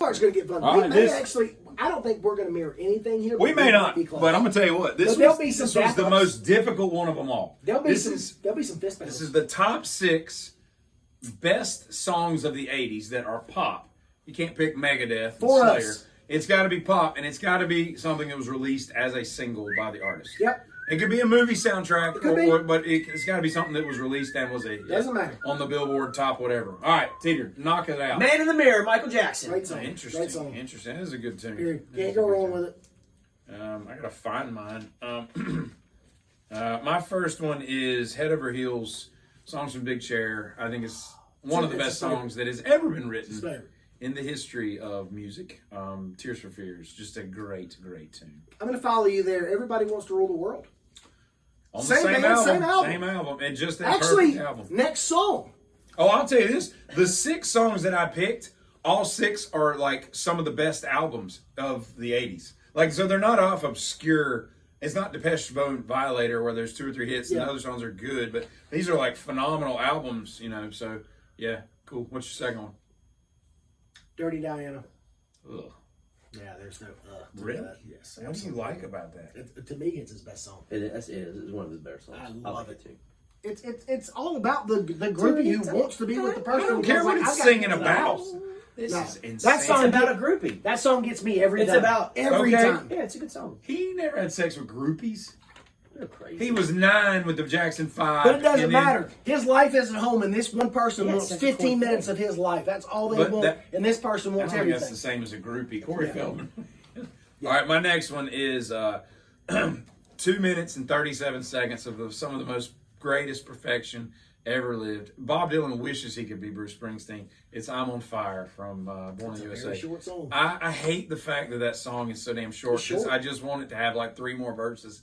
part's going to get fun. I don't think we're going to mirror anything here. We may not, but I'm going to tell you what. This was the most difficult one of them all. There'll be some fist battles. This is the top 6 best songs of the 80s that are pop. You can't pick Megadeth and Slayer. It's got to be pop, and it's got to be something that was released as a single by the artist. Yep. It could be a movie soundtrack, but it's got to be something that was released and was a doesn't matter on the Billboard top whatever. All right, Teeter, knock it out. Man in the Mirror, Michael Jackson. Great song. Interesting. Great song. Interesting. That is a good tune. You can't go wrong with it. I gotta find mine. My first one is Head Over Heels, Songs from Big Chair. I think it's one of the best songs that has ever been written in the history of music. Tears for Fears, just a great tune. I'm going to follow you there. Everybody Wants to Rule the World. On the same album. And just that perfect album. Next song. Oh, I'll tell you this. The 6 songs that I picked, all 6 are like some of the best albums of the 80s. Like, so they're not off obscure. It's not Depeche Mode Violator where there's 2 or 3 hits and the other songs are good, but these are like phenomenal albums, you know. So, yeah, cool. What's your second one? Dirty Diana. Ugh. Yeah, there's no. Really? Yes. What do you like about that? To me, it's his best song. It is. It's one of his better songs. I love it too. It's all about the groupie who wants to be with the person. I don't care what it's singing about. This is insane. That song it's about a groupie. That song gets me every time. It's about every time. Yeah, it's a good song. He never had sex with groupies. They're crazy. He was 9 with the Jackson 5. But it doesn't matter. His life is at home, and this one person wants 15 minutes of his life. That's all they want, and this person wants everything. That's the same as a groupie. Corey Feldman. All right, my next one is 2 minutes and 37 seconds of some of the most greatest perfection ever lived. Bob Dylan wishes he could be Bruce Springsteen. It's I'm on Fire from Born in the USA. Very short song. I hate the fact that song is so damn short because I just want it to have like 3 more verses.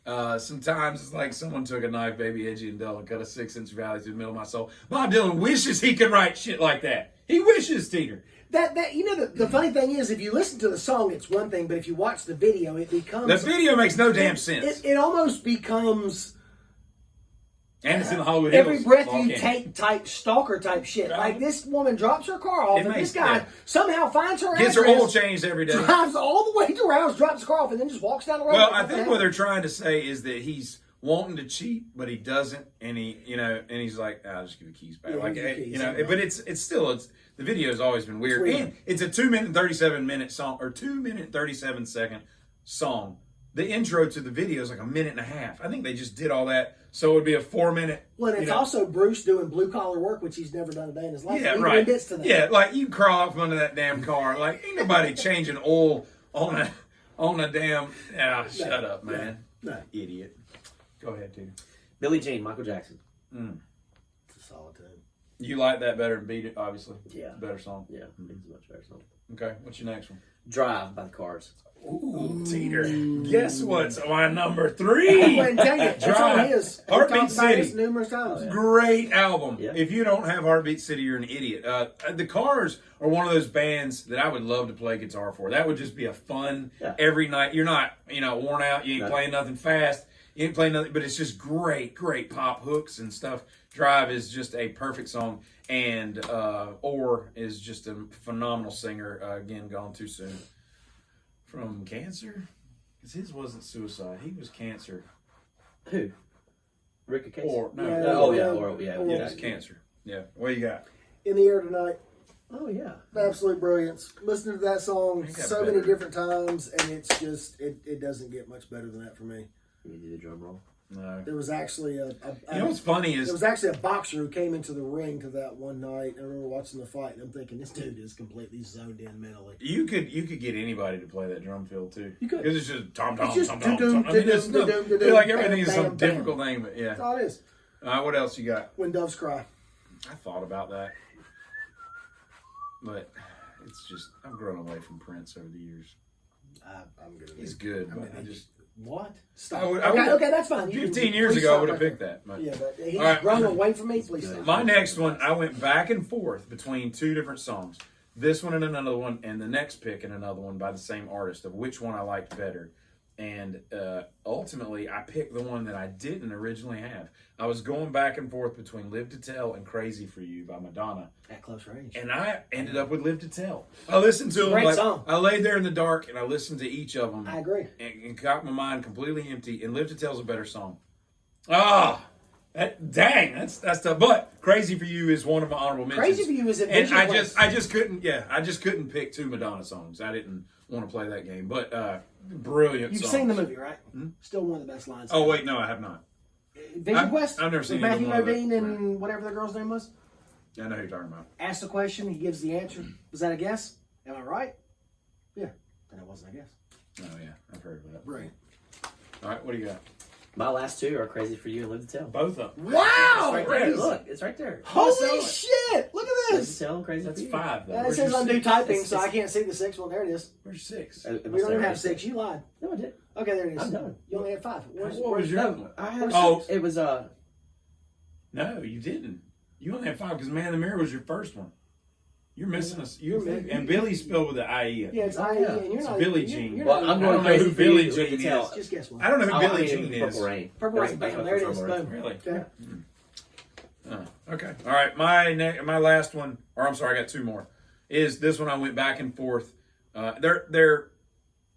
Sometimes it's like someone took a knife, baby, edgy and dull, and cut a 6-inch valley through the middle of my soul. Bob Dylan wishes he could write shit like that. He wishes, Teeter. That you know the funny thing is, if you listen to the song, it's one thing, but if you watch the video, it becomes the video makes no damn sense. It almost becomes. And it's in the Hollywood Every Hills breath volcano. you take type stalker type shit. Like this woman drops her car off, and this guy somehow finds her gets her oil changed every day. Drives all the way to her house, drops the car off, and then just walks down the road. Well, I think what they're trying to say is that he's wanting to cheat, but he doesn't, and he's like, I'll just give the keys back. But the video has always been weird. And it's a 2 minute and 37 song, or 2 minute and 37 second song. The intro to the video is like a minute and a half. I think they just did all that so it would be a 4 minute. Well, it's also Bruce doing blue collar work, which he's never done a day in his life. Yeah, right. Admits to that. Yeah, like you crawl up under that damn car. Like ain't nobody changing oil on a damn. Shut up, man. No. Idiot. Go ahead, Tina. Billie Jean, Michael Jackson. It's a solid tune. You like that better than Beat It, obviously. Yeah. It's a better song. Yeah, it's a much better song. Okay, what's your next one? Drive by the Cars. Ooh, Teeter. Guess what's my number 3? Drive. Heartbeat City. Numerous times. Great album. Yeah. If you don't have Heartbeat City, you're an idiot. The Cars are one of those bands that I would love to play guitar for. That would just be a fun every night. You're not, worn out. You ain't playing nothing fast. You ain't playing nothing, but it's just great pop hooks and stuff. Drive is just a perfect song. And Orr is just a phenomenal singer. Again, gone too soon. From cancer? Because his wasn't suicide. He was cancer. Who? Rick Ocasek? Or, no. Yeah. It was cancer. Yeah. What you got? In the Air Tonight. Oh, yeah. Absolute brilliance. Listening to that song so many different times, and it's just, it doesn't get much better than that for me. You do the drum roll? No. There was actually you know what's funny is... There was actually a boxer who came into the ring to that one night. I remember watching the fight, and I'm thinking, this dude is completely zoned in mentally. You could get anybody to play that drum fill, too. You could. Because it's just tom-tom. I mean, feel like everything is some difficult thing, but yeah. That's all it is. What else you got? When Doves Cry. I thought about that. But it's just, I've grown away from Prince over the years. I'm good. He's good, but I just... What? Stop. Okay, that's fine. 15 years ago, I would have picked that. But. Yeah, but he's grown away from me. Please stop. My next one, I went back and forth between 2 different songs. This one and another one, and the next pick and another one by the same artist of which one I liked better. And ultimately, I picked the one that I didn't originally have. I was going back and forth between Live to Tell and Crazy for You by Madonna. At close range. And I ended up with Live to Tell. I listened to them. Great song. I laid there in the dark and I listened to each of them. I agree. And got my mind completely empty. And Live to Tell's a better song. Ah! That's tough. But Crazy for You is one of my honorable mentions. Crazy for You is an and I just couldn't pick two Madonna songs. I didn't want to play that game. But brilliant You've songs. seen the movie, right? Still one of the best lines. Oh wait, no, I have not. Vision Quest? I've never seen with Matthew either one of Modine it. and whatever the girl's name was. I know who you're talking about. Ask the question, he gives the answer. Was that a guess? Am I right? Yeah. Then it wasn't a guess. Oh yeah, I've heard of that. Brilliant. All right, what do you got? My last two are Crazy for You and Live to Tell. Both of them. Wow! It's right there. Crazy. Look, it's right there. Holy shit! Look at Live this! to Tell and Crazy That's for You. 5 though. It Where's says your undo 6? typing, so I can't see the sixth one. There it is. Where's your 6? We don't even have 6. You lied. No, I did. Okay, there it is. I'm done. You only had 5. What was your other one? I had Oh. it was No, you didn't. You only had 5 because Man in the Mirror was your first one. You're missing us. And Billy spelled with the IE. Yeah, it's Oh, IE, yeah. and you're It's not Billie even- Jean. you're Well, not I'm even- I going don't know Crazy who for You Billie and Live Jean to Tell. is. Just guess one. I don't know who Oh, Billie I Jean mean, is. Purple Rain. Purple Rain. That's Bam, my there it first is. honorable Boom. Really? Okay. Okay. All right. My last one, or I'm sorry, I got 2 more. Is this one I went back and forth. They're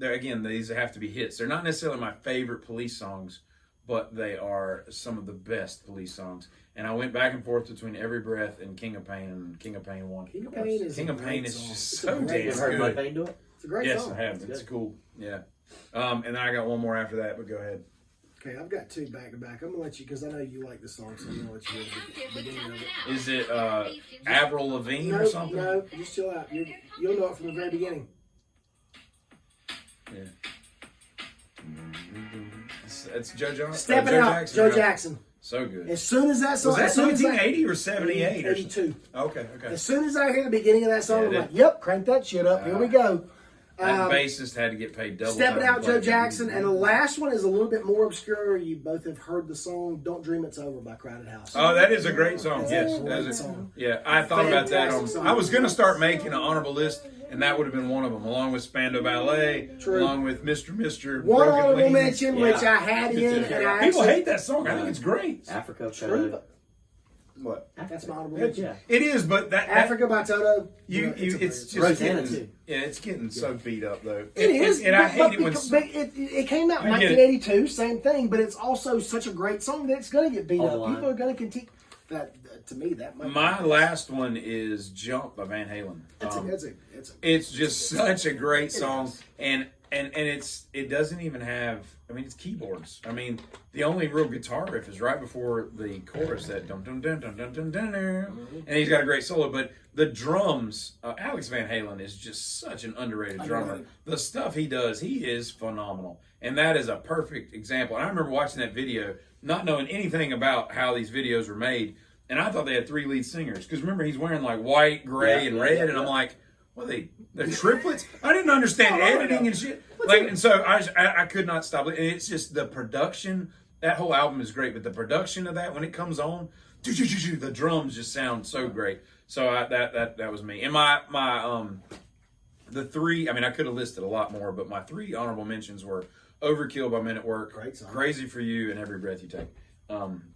again, these have to be hits. They're not necessarily my favorite Police songs, but they are some of the best Police songs. And I went back and forth between Every Breath and King of Pain, and King of Pain won. King of Pain is King a of Pain great is song. just It's a so great damn You ever heard Mud good. Pain do it? It's a great Yes, song. I have. It's cool. Yeah. And then I got one more after that, but go ahead. Okay, I've got 2 back to back. I'm gonna let you because I know you like the song, so I'm gonna let you hear the beginning of it. Is it Avril Lavigne or No, something? no, just chill out. You'll know it from the very beginning. Yeah. It's Joe Johnson. Stepping out, Joe Jackson. So good. As soon as that song, Was that as soon as 1980 or 78 or something? 82. Okay. As soon as I hear the beginning of that song, Yeah, I'm it like, "Yep, crank that shit up. Here we go." That bassist had to get paid double. Stepping time Out, to Joe play. Jackson, and the last one is a little bit more obscure. You both have heard the song "Don't Dream It's Over" by Crowded House. Oh, that is a great song. That's Yes, a great that is. song. Yeah, I thought about that. Fantastic song. I was going to start making an honorable list, and that would have been one of them, along with Spandau Ballet, True. along with Mr. One Broken honorable Wings. mention, Yeah. which I had in, and I People actually, hate that song. I think it's great. Africa. True. What? That's my honorable Good, mention. yeah. It is, but that Africa by Toto. it's just Rosanna, getting, too. yeah, it's getting so beat up though. It is, and I but- hate it when. but it came out in I get it. 1982, same thing. But it's also such a great song that it's going to get beat All the up. line. People are going to continue. That to me, that might My last one is "Jump" by Van Halen. It's just such a great song, and it doesn't even have. I mean, it's keyboards. I mean, the only real guitar riff is right before the chorus, that dum dum dum dum dum dum dum, and he's got a great solo. But the drums, Alex Van Halen is just such an underrated drummer. The stuff he does, he is phenomenal, and that is a perfect example. And I remember watching that video, not knowing anything about how these videos were made, and I thought they had 3 lead singers because remember he's wearing like white, gray, and red, and I'm like, well, they're triplets. I didn't understand editing and shit. Like, and so I could not stop it. And it's just the production. That whole album is great, but the production of that when it comes on, the drums just sound so great. So that was me. And my the 3. I mean, I could have listed a lot more, but my 3 honorable mentions were "Overkill" by Men at Work, Great song. "Crazy for You," and "Every Breath You Take."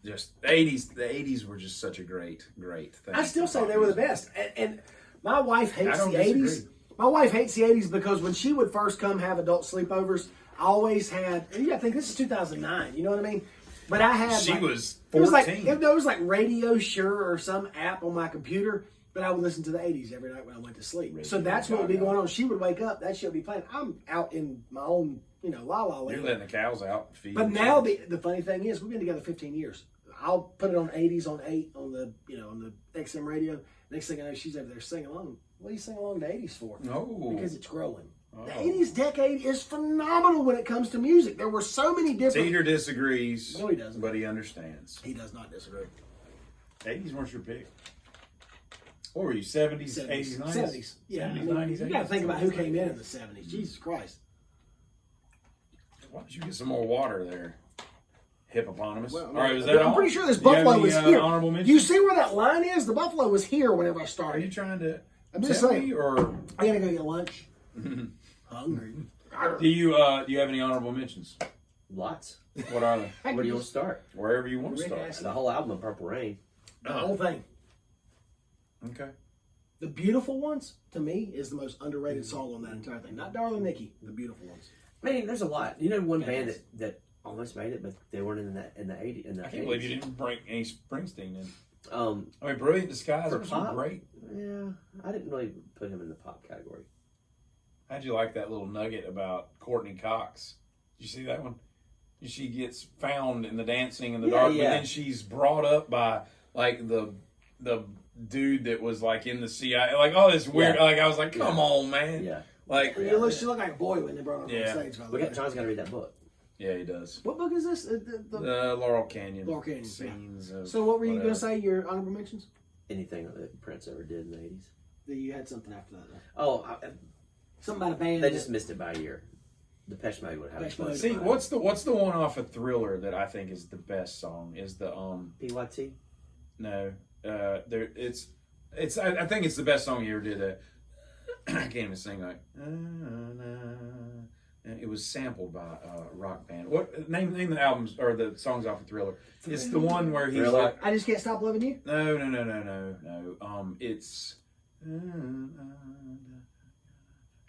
Just the 80s. The 80s were just such a great thing. I still say they were the best. And my wife hates I don't the 80s. disagree. My wife hates the 80s because when she would first come have adult sleepovers, I always had, and you got to think this is 2009, you know what I mean? But I had She like, was it was like 14. it was like Radio Sure or some app on my computer, but I would listen to the 80s every night when I went to sleep. So that's what would be going on. She would wake up, that shit would be playing. I'm out in my own, la la You're land. letting the cows out and feed. But them. now the funny thing is, we've been together 15 years. I'll put it on 80s on 8 on the on the XM radio. Next thing I know, she's over there singing along. What do you sing along to 80s for? No. Because it's growing. Oh. The 80s decade is phenomenal when it comes to music. There were so many different. Teeter disagrees. No, he doesn't. But he understands. He does not disagree. 80s weren't your pick. What were you, 70s, 80s, 90s? 70s. Yeah, 70s, I mean, 90s, you got to 80s, think about who came in the 70s. Jesus Christ. Why don't you get some more water there? Hippopotamus. Well, all right, was that all? I'm pretty sure this Do you have buffalo any, was here. honorable mentions? You see where that line is? The buffalo was here whenever I Are you started. trying to I'm just tell saying. me, or I gotta go get lunch. Hungry. Do you have any honorable mentions? Lots. What are they? Where do you want to start? Wherever you want to Rick start. Astley. The whole album of Purple Rain. The whole thing. Okay. The Beautiful Ones, to me, is the most underrated song on that entire thing. Not Darling Nikki, The Beautiful Ones. Man, there's a lot. You know, one band that almost made it, but they weren't in the 80s. I can't believe you didn't bring any Springsteen in. I I mean, Brilliant Disguise For was pop? great. Yeah, I didn't really put him in the pop category. How'd you like that little nugget about Courtney Cox? Did you see that one? She gets found in the dancing in the dark, but then she's brought up by like the dude that was like in the CIA. Like, oh, this weird. Like, I was like, come on, man. Yeah. Like, She looked like a boy when they brought her on stage. By the way. John's got to read that book. yeah, he does. What book is this? The Laurel Canyon. Laurel Canyon. Scenes of So what were you going whatever. to say? Your honorable mentions? Anything that Prince ever did in the 80s. You had something after that. Though. Oh, Something about a band. they just missed it by a year. Depeche Mode would have Depeche fun. Mode. See, what's the one off of Thriller that I think is the best song? Is the PYT? no, there I think it's the best song he ever did. I can't even sing like. It was sampled by a rock band. What name the albums or the songs off of Thriller? It's the one where he's Thriller? like, I Just Can't Stop Loving You? no. It's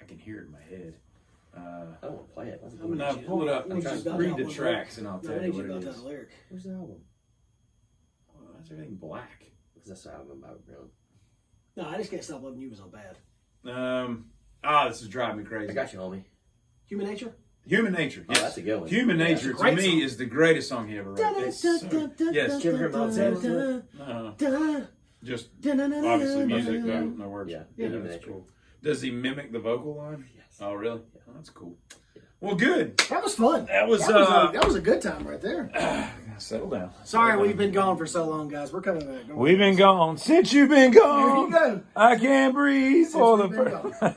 I can hear it in my head. I don't want to play it. What's the I'm No, gonna- pull it up. I'm Just gonna- read the tracks and I'll No, tell I you need what to it know is. the lyric. Where's the album? Why is everything black? Because that's the album about Brown. No, I Just Can't Stop Loving You was not bad. This is driving me I crazy. got you, homie. Human Nature? Human Nature. Oh, Yes. that's a good one. Human Yeah, Nature it's a to great me song. is the greatest song he ever wrote. It's so, yes. Did you ever hear Miles Davis? Just obviously music, no words. Yeah. Yeah, Human that's Nature. cool. Does he mimic the vocal line? Yes. Oh, really? Oh, that's cool. Well, good. That was fun. That was that was a good time right there. Settle down. Sorry we've been gone for so long, guys. We're coming back. Don't We've worry. been gone since you've been There gone. you go. I can't breathe Since for we've been the gone.